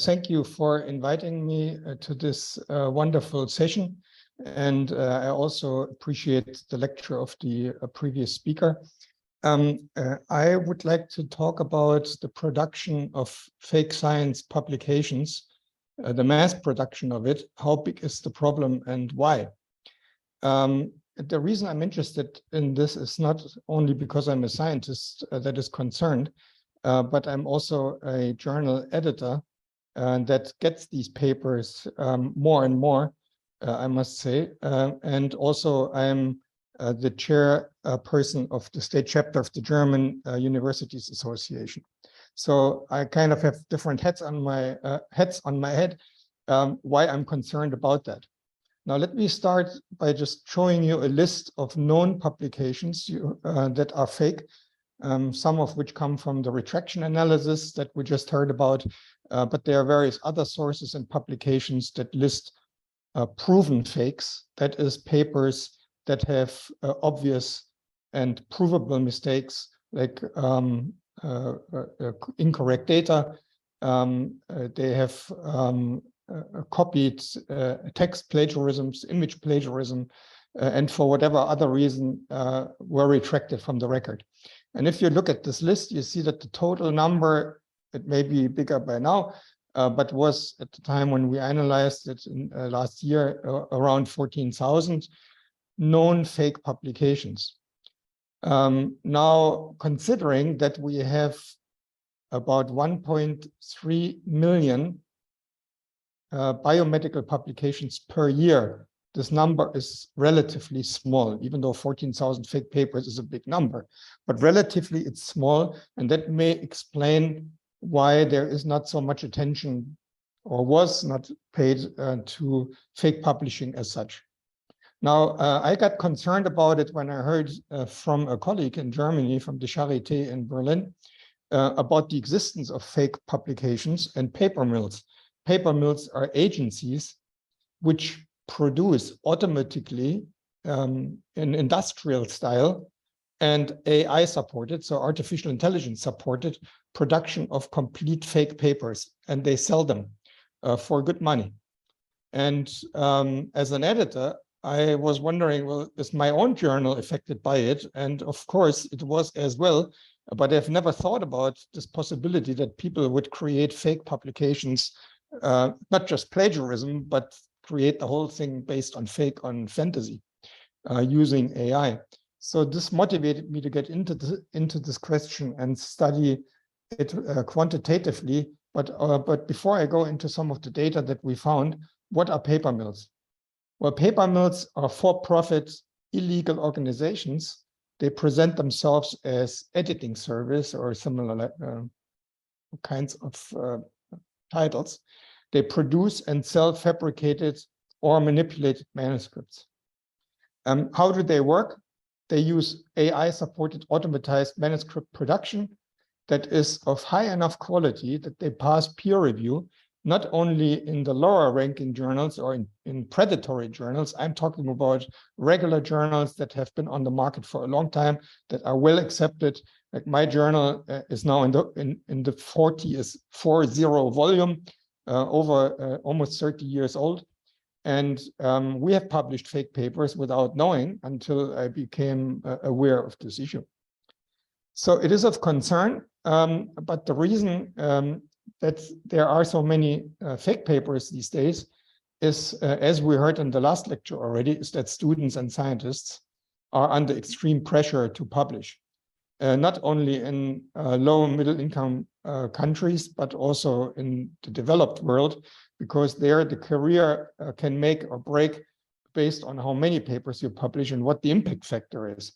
thank you for inviting me to this wonderful session. And I also appreciate the lecture of the previous speaker. I would like to talk about the production of fake science publications, the mass production of it. How big is the problem and why? The reason I'm interested in this is not only because I'm a scientist that is concerned, but I'm also a journal editor that gets these papers more and more, I must say. And also I'm the chairperson of the state chapter of the German Universities Association. So I kind of have different hats on my head, why I'm concerned about that. Now, let me start by just showing you a list of known publications that are fake, some of which come from the retraction analysis that we just heard about, but there are various other sources and publications that list proven fakes, that is, papers that have obvious and provable mistakes, like incorrect data. They have copied text plagiarisms, image plagiarism, and for whatever other reason were retracted from the record. And if you look at this list, you see that the total number, it may be bigger by now, but was at the time when we analyzed it in last year, around 14,000 known fake publications. Now, considering that we have about 1.3 million biomedical publications per year, this number is relatively small, even though 14,000 fake papers is a big number, but relatively it's small, and that may explain why there is not so much attention, or was not paid to fake publishing as such. Now, I got concerned about it when I heard from a colleague in Germany, from the Charité in Berlin, about the existence of fake publications and paper mills. Paper mills are agencies which produce automatically in industrial style and AI supported, so artificial intelligence supported, production of complete fake papers, and they sell them for good money. And as an editor, I was wondering, well, is my own journal affected by it? And of course it was as well, but I've never thought about this possibility that people would create fake publications, not just plagiarism, but create the whole thing based on fantasy using AI. So this motivated me to get into this question and study it quantitatively. But before I go into some of the data that we found, what are paper mills? Well, paper mills are for-profit illegal organizations. They present themselves as editing service or similar kinds of titles. They produce and sell fabricated or manipulated manuscripts. How do they work? They use AI-supported automatized manuscript production that is of high enough quality that they pass peer review, not only in the lower ranking journals or in predatory journals. I'm talking about regular journals that have been on the market for a long time, that are well accepted. Like my journal is now in the 40 volume, over almost 30 years old. And we have published fake papers without knowing until I became aware of this issue. So it is of concern, but the reason that there are so many fake papers these days is, as we heard in the last lecture already, is that students and scientists are under extreme pressure to publish, not only in low and middle income countries, but also in the developed world, because there the career can make or break based on how many papers you publish and what the impact factor is.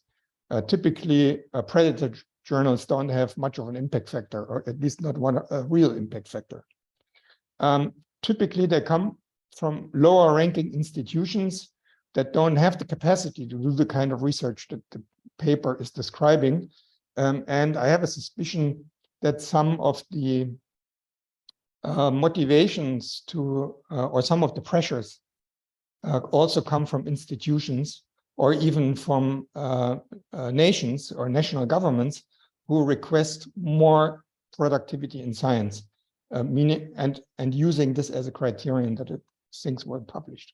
Typically, predator journals don't have much of an impact factor, or at least not a real impact factor. Typically, they come from lower ranking institutions that don't have the capacity to do the kind of research that the paper is describing. And I have a suspicion that some of the motivations to, or some of the pressures also come from institutions or even from nations or national governments who request more productivity in science. meaning and using this as a criterion that things were published.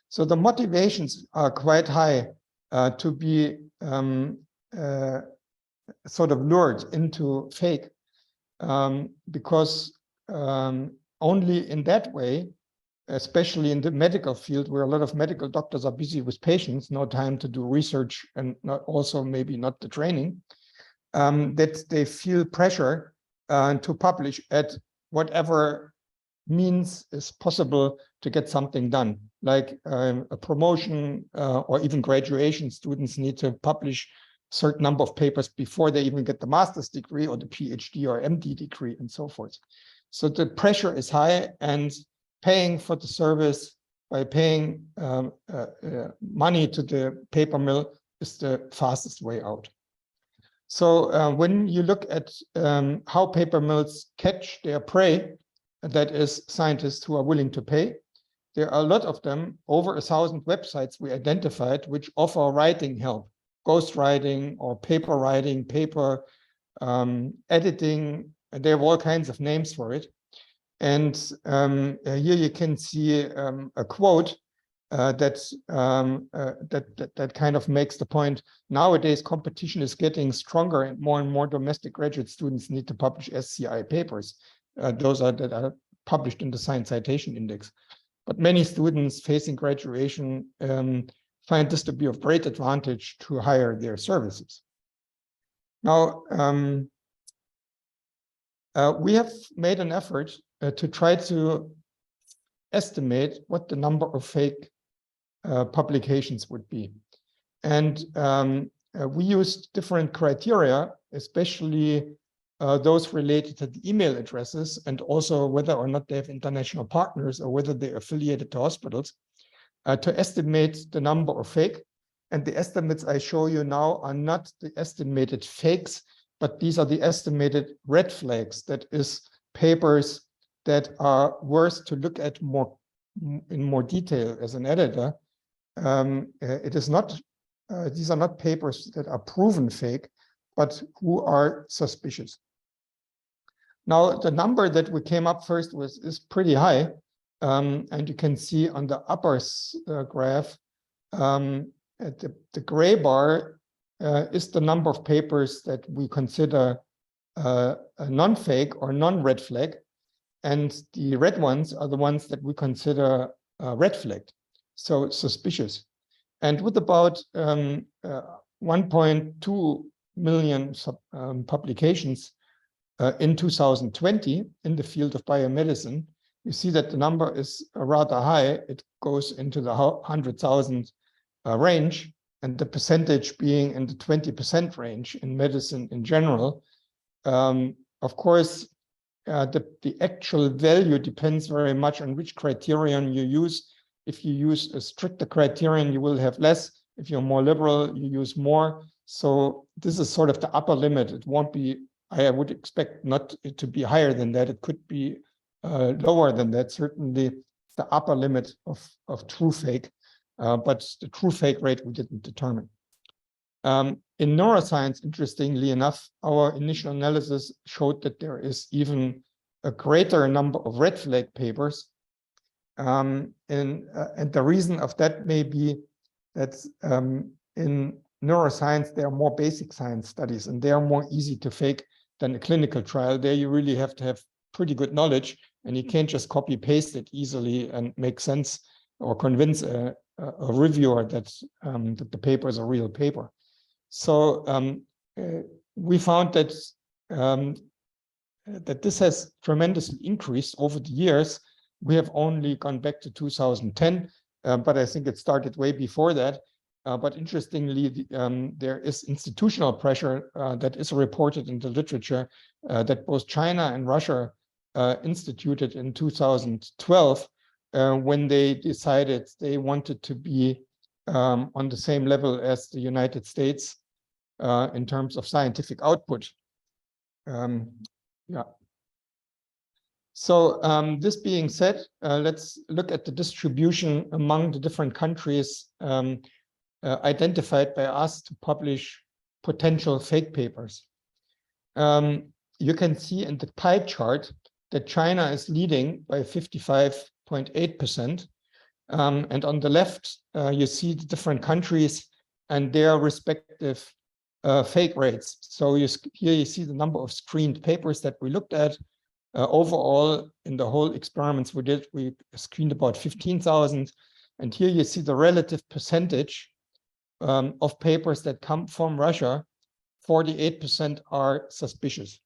So the motivations are quite high to be sort of lured into fake, because only in that way, especially in the medical field, where a lot of medical doctors are busy with patients, no time to do research, and not also maybe not the training, that they feel pressure to publish at whatever means is possible to get something done, like a promotion or even graduation. Students need to publish a certain number of papers before they even get the master's degree or the PhD or MD degree and so forth. So the pressure is high, and paying for the service by paying money to the paper mill is the fastest way out. So when you look at how paper mills catch their prey, that is scientists who are willing to pay, there are a lot of them, over 1,000 websites we identified, which offer writing help, ghostwriting or paper writing, paper editing, and they have all kinds of names for it. And here you can see a quote that kind of makes the point. Nowadays, competition is getting stronger, and more domestic graduate students need to publish SCI papers. Those that are published in the Science Citation Index. But many students facing graduation find this to be of great advantage to hire their services. Now, we have made an effort to try to estimate what the number of fake publications would be. And we used different criteria, especially those related to the email addresses, and also whether or not they have international partners or whether they're affiliated to hospitals, to estimate the number of fake. And the estimates I show you now are not the estimated fakes, but these are the estimated red flags. That is, papers that are worth to look at in more detail as an editor. It is not, these are not papers that are proven fake, but who are suspicious. Now, the number that we came up first with is pretty high. And you can see on the upper graph, at the gray bar is the number of papers that we consider non-fake or non-red flag. And the red ones are the ones that we consider red flagged, so suspicious. And with about 1.2 million publications in 2020 in the field of biomedicine, you see that the number is rather high. It goes into the 100,000 range, and the percentage being in the 20% range in medicine in general. Of course, the actual value depends very much on which criterion you use. If you use a stricter criterion, you will have less. If you're more liberal, you use more. So this is sort of the upper limit. It won't be, I would expect not to be higher than that. It could be lower than that. Certainly the upper limit of true fake, but the true fake rate we didn't determine. In neuroscience, interestingly enough, our initial analysis showed that there is even a greater number of red flag papers. And the reason of that may be that in neuroscience, there are more basic science studies, and they are more easy to fake than a clinical trial. There you really have to have pretty good knowledge, and you can't just copy paste it easily and make sense or convince a reviewer that the paper is a real paper. So we found that that this has tremendously increased over the years. We have only gone back to 2010, but I think it started way before that. But interestingly, there is institutional pressure that is reported in the literature that both China and Russia instituted in 2012 when they decided they wanted to be on the same level as the United States in terms of scientific output. Yeah. So this being said, let's look at the distribution among the different countries identified by us to publish potential fake papers. You can see in the pie chart that China is leading by 55.8%. And on the left, you see the different countries and their respective fake rates. So here you see the number of screened papers that we looked at. Overall, in the whole experiments we did, we screened about 15,000. And here you see the relative percentage of papers that come from Russia. 48% are suspicious.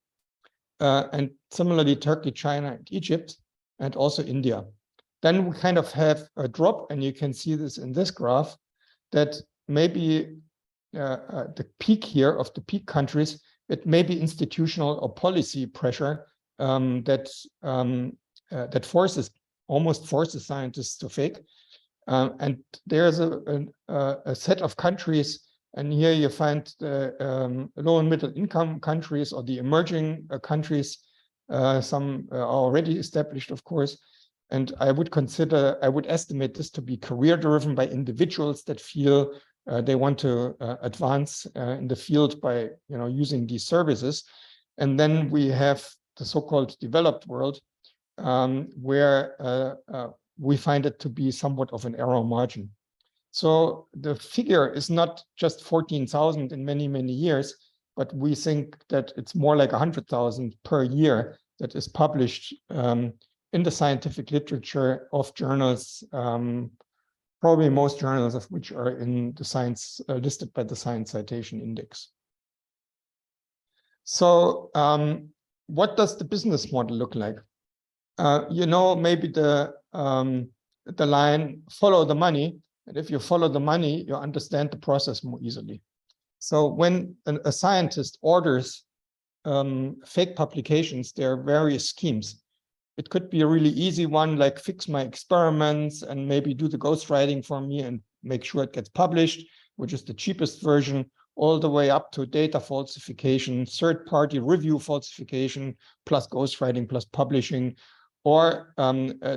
And similarly, Turkey, China, and Egypt, and also India. Then we kind of have a drop, and you can see this in this graph, that maybe the peak here of the peak countries, it may be institutional or policy pressure that almost forces scientists to fake. And there's a set of countries, and here you find the low and middle income countries or the emerging countries. Some are already established, of course. And I would estimate this to be career driven by individuals that feel they want to advance in the field by using these services. And then we have the so-called developed world, where we find it to be somewhat of an error margin. So the figure is not just 14,000 in many, many years, but we think that it's more like 100,000 per year that is published in the scientific literature of journals, probably most journals of which are in the science listed by the Science Citation Index. So what does the business model look like? Maybe the line, follow the money. And if you follow the money, you understand the process more easily. So when a scientist orders fake publications, there are various schemes. It could be a really easy one, like fix my experiments and maybe do the ghostwriting for me and make sure it gets published, which is the cheapest version, all the way up to data falsification, third-party review falsification, plus ghostwriting, plus publishing. Or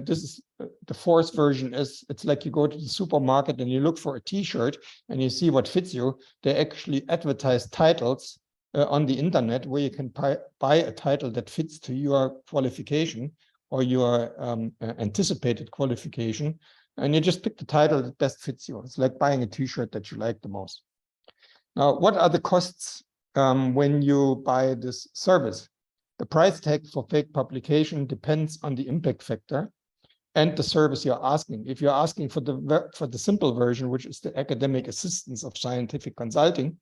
this is the fourth version. It's like you go to the supermarket and you look for a T-shirt and you see what fits you. They actually advertise titles on the internet where you can buy a title that fits to your qualification or your anticipated qualification, and you just pick the title that best fits you. It's like buying a T-shirt that you like the most. Now, what are the costs when you buy this service? The price tag for fake publication depends on the impact factor and the service you're asking. If you're asking for the simple version, which is the academic assistance of scientific consulting,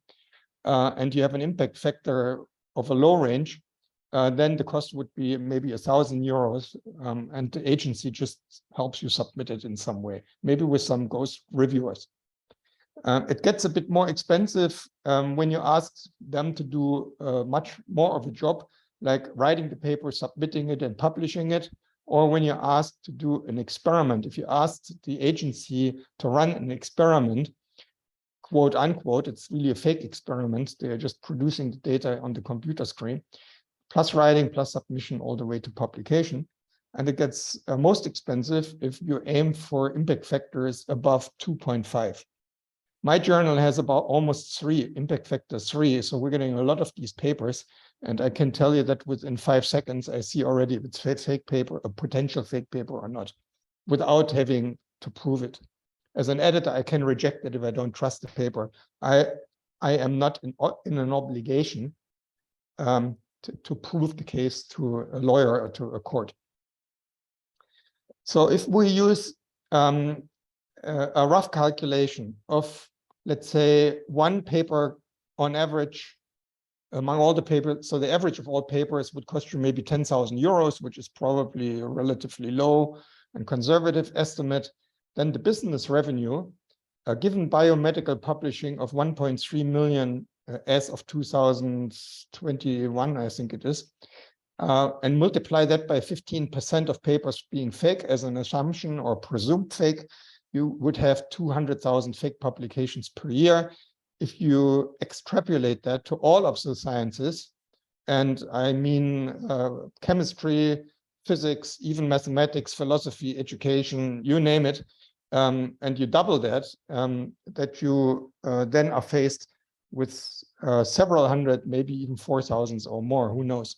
and you have an impact factor of a low range, then the cost would be maybe €1,000, and the agency just helps you submit it in some way, maybe with some ghost reviewers. It gets a bit more expensive when you ask them to do much more of a job, like writing the paper, submitting it, and publishing it, or when you're asked to do an experiment. If you asked the agency to run an experiment, quote unquote, it's really a fake experiment. They're just producing the data on the computer screen, plus writing, plus submission, all the way to publication. And it gets most expensive if you aim for impact factors above 2.5. My journal has about almost 3, impact factor 3. So we're getting a lot of these papers. And I can tell you that within 5 seconds, I see already if it's a fake paper, a potential fake paper or not, without having to prove it. As an editor, I can reject it if I don't trust the paper. I am not in an obligation to prove the case to a lawyer or to a court. So if we use a rough calculation of, let's say, one paper on average among all the papers, so the average of all papers would cost you maybe €10,000, which is probably a relatively low and conservative estimate. Then the business revenue, given biomedical publishing of 1.3 million as of 2021, I think it is, and multiply that by 15% of papers being fake as an assumption or presumed fake, you would have 200,000 fake publications per year. If you extrapolate that to all of the sciences, and I mean chemistry, physics, even mathematics, philosophy, education, you name it, and you double that, that you then are faced with several hundred, maybe even 4,000 or more, who knows.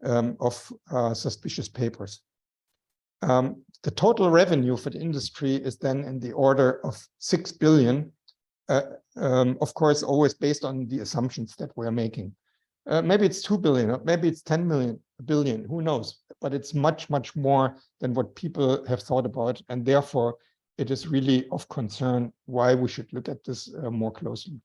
of suspicious papers. The total revenue for the industry is then in the order of 6 billion, of course, always based on the assumptions that we're making. Maybe it's 2 billion, or maybe it's 10 billion, who knows? But it's much, much more than what people have thought about. And therefore, it is really of concern why we should look at this more closely.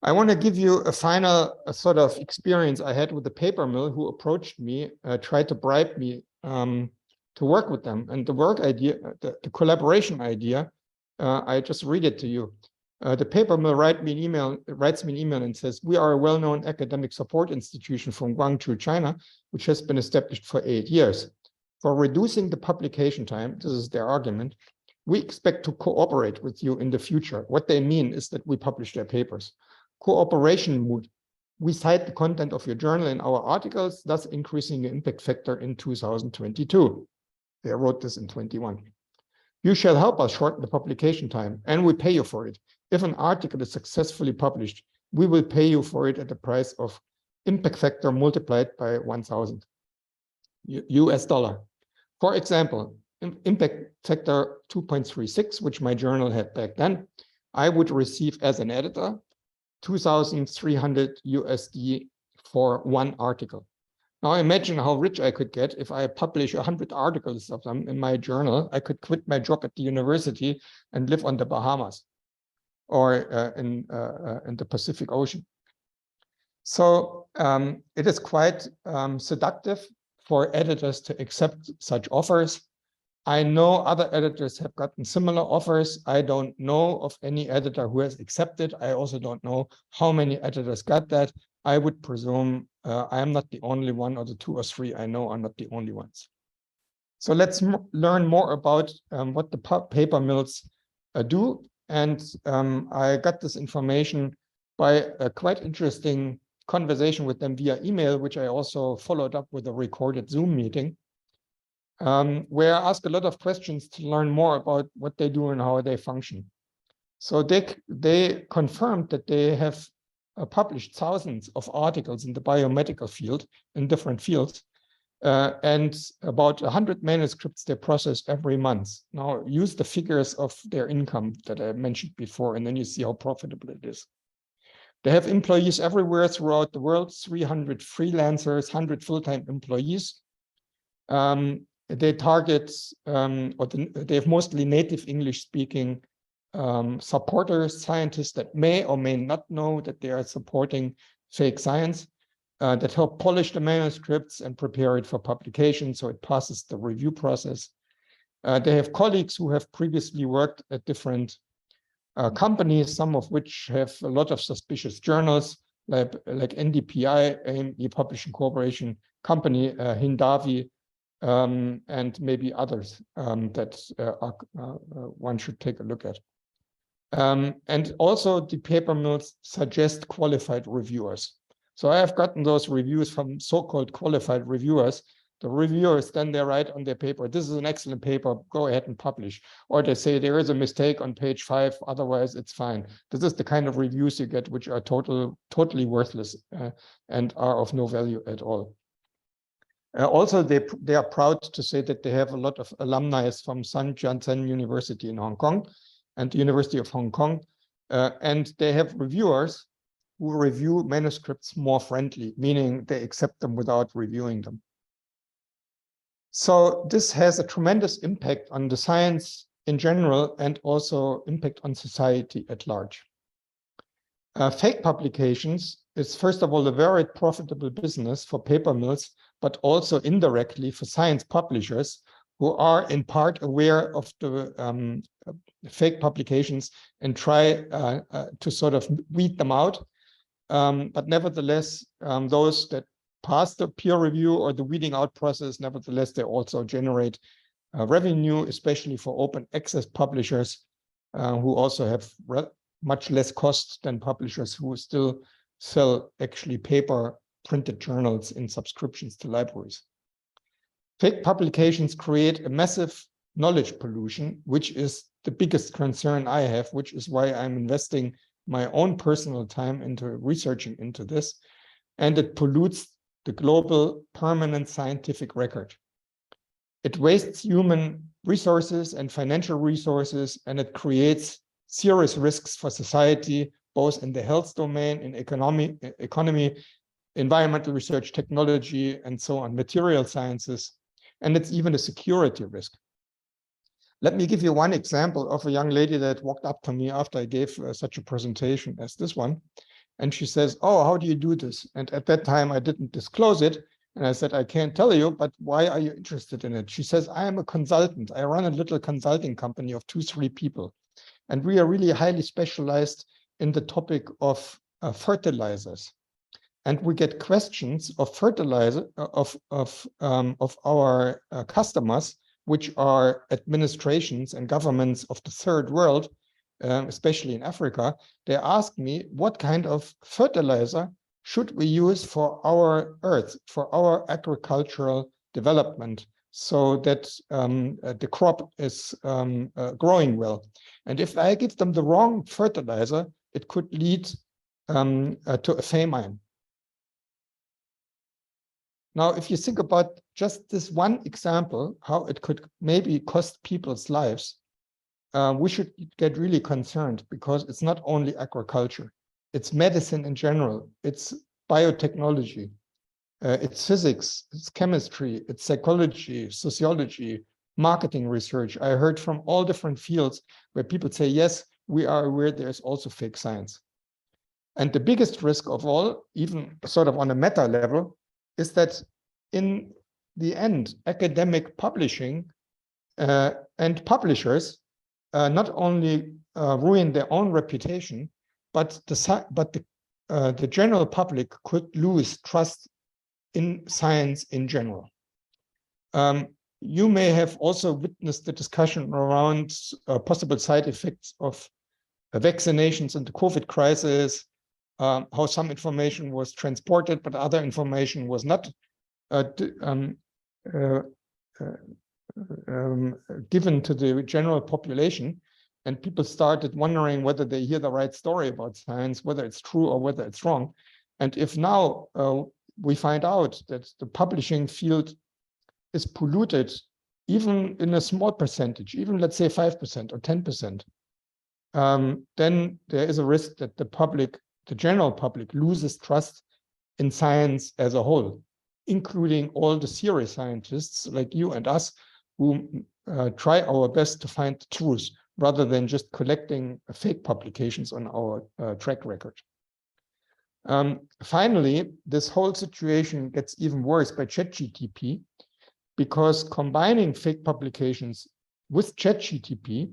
I want to give you a final sort of experience I had with the paper mill who approached me, tried to bribe me to work with them. And the work idea, the collaboration idea, I just read it to you. The paper mill writes me an email and says, we are a well-known academic support institution from Guangzhou, China, which has been established for 8 years. For reducing the publication time, this is their argument, we expect to cooperate with you in the future. What they mean is that we publish their papers. Cooperation mood. We cite the content of your journal in our articles, thus increasing the impact factor in 2022. They wrote this in 21. You shall help us shorten the publication time, and we pay you for it. If an article is successfully published, we will pay you for it at the price of impact factor multiplied by 1,000 US dollar. For example, impact factor 2.36, which my journal had back then, I would receive as an editor 2,300 USD for one article. Now imagine how rich I could get if I publish 100 articles of them in my journal. I could quit my job at the university and live on the Bahamas or in the Pacific Ocean. So it is quite seductive for editors to accept such offers. I know other editors have gotten similar offers. I don't know of any editor who has accepted. I also don't know how many editors got that. I would presume I am not the only one, or the 2 or 3 I know are not the only ones. So let's learn more about what the paper mills do. And I got this information by a quite interesting conversation with them via email, which I also followed up with a recorded Zoom meeting, where I asked a lot of questions to learn more about what they do and how they function. So they confirmed that they have published thousands of articles in the biomedical field, in different fields, and about 100 manuscripts they process every month. Now use the figures of their income that I mentioned before, and then you see how profitable it is. They have employees everywhere throughout the world, 300 freelancers, 100 full-time employees. They target, they have mostly native English-speaking supporters, scientists that may or may not know that they are supporting fake science, that help polish the manuscripts and prepare it for publication so it passes the review process. They have colleagues who have previously worked at different companies, some of which have a lot of suspicious journals, like NDPI, AME Publishing Corporation Company, Hindavi, and maybe others that one should take a look at. And also the paper mills suggest qualified reviewers. So I have gotten those reviews from so-called qualified reviewers. The reviewers then they write on their paper, this is an excellent paper, go ahead and publish. Or they say there is a mistake on page 5, otherwise it's fine. This is the kind of reviews you get which are totally worthless and are of no value at all. Also, they are proud to say that they have a lot of alumni from Sun Yat-sen University in Hong Kong and the University of Hong Kong. And they have reviewers who review manuscripts more friendly, meaning they accept them without reviewing them. So this has a tremendous impact on the science in general and also impact on society at large. Fake publications is, first of all, a very profitable business for paper mills, but also indirectly for science publishers who are in part aware of the fake publications and try to sort of weed them out. But nevertheless, those that pass the peer review or the weeding out process, nevertheless, they also generate revenue, especially for open access publishers who also have much less cost than publishers who still sell actually paper printed journals in subscriptions to libraries. Fake publications create a massive knowledge pollution, which is the biggest concern I have, which is why I'm investing my own personal time into researching into this. And it pollutes the global permanent scientific record. It wastes human resources and financial resources, and it creates serious risks for society, both in the health domain, in economy, environmental research, technology, and so on, material sciences, and it's even a security risk. Let me give you one example of a young lady that walked up to me after I gave such a presentation as this one. And she says, oh, how do you do this? And at that time, I didn't disclose it. And I said, I can't tell you, but why are you interested in it? She says, I am a consultant. I run a little consulting company of 2-3 people. And we are really highly specialized in the topic of fertilizers. And we get questions of fertilizer of our customers, which are administrations and governments of the third world, especially in Africa. They ask me, what kind of fertilizer should we use for our earth, for our agricultural development, so that the crop is growing well? And if I give them the wrong fertilizer, it could lead to a famine. Now, if you think about just this one example, how it could maybe cost people's lives, we should get really concerned, because it's not only agriculture, it's medicine in general, it's biotechnology, it's physics, it's chemistry, it's psychology, sociology, marketing research. I heard from all different fields where people say, yes, we are aware there's also fake science. And the biggest risk of all, even sort of on a meta level, is that in the end, academic publishing and publishers not only ruin their own reputation, but the general public could lose trust in science in general. You may have also witnessed the discussion around possible side effects of vaccinations in the COVID crisis, how some information was transported, but other information was not given to the general population. And people started wondering whether they hear the right story about science, whether it's true or whether it's wrong. And if now we find out that the publishing field is polluted, even in a small percentage, even let's say 5% or 10%, then there is a risk that the general public loses trust in science as a whole, including all the serious scientists like you and us, who try our best to find the truth, rather than just collecting fake publications on our track record. Finally, this whole situation gets even worse by ChatGPT, because combining fake publications with ChatGPT,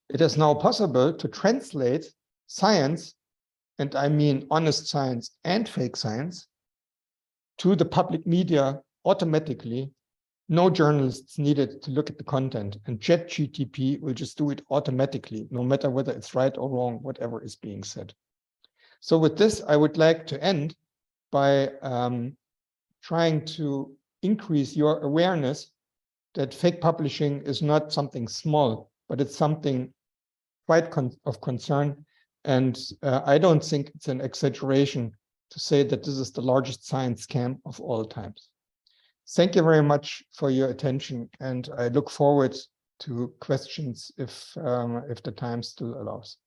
it is now possible to translate science, and I mean honest science and fake science, to the public media automatically. No journalists needed to look at the content, and ChatGPT will just do it automatically, no matter whether it's right or wrong, whatever is being said. So with this, I would like to end by trying to increase your awareness that fake publishing is not something small, but it's something quite of concern. And I don't think it's an exaggeration to say that this is the largest science scam of all times. Thank you very much for your attention, and I look forward to questions if the time still allows.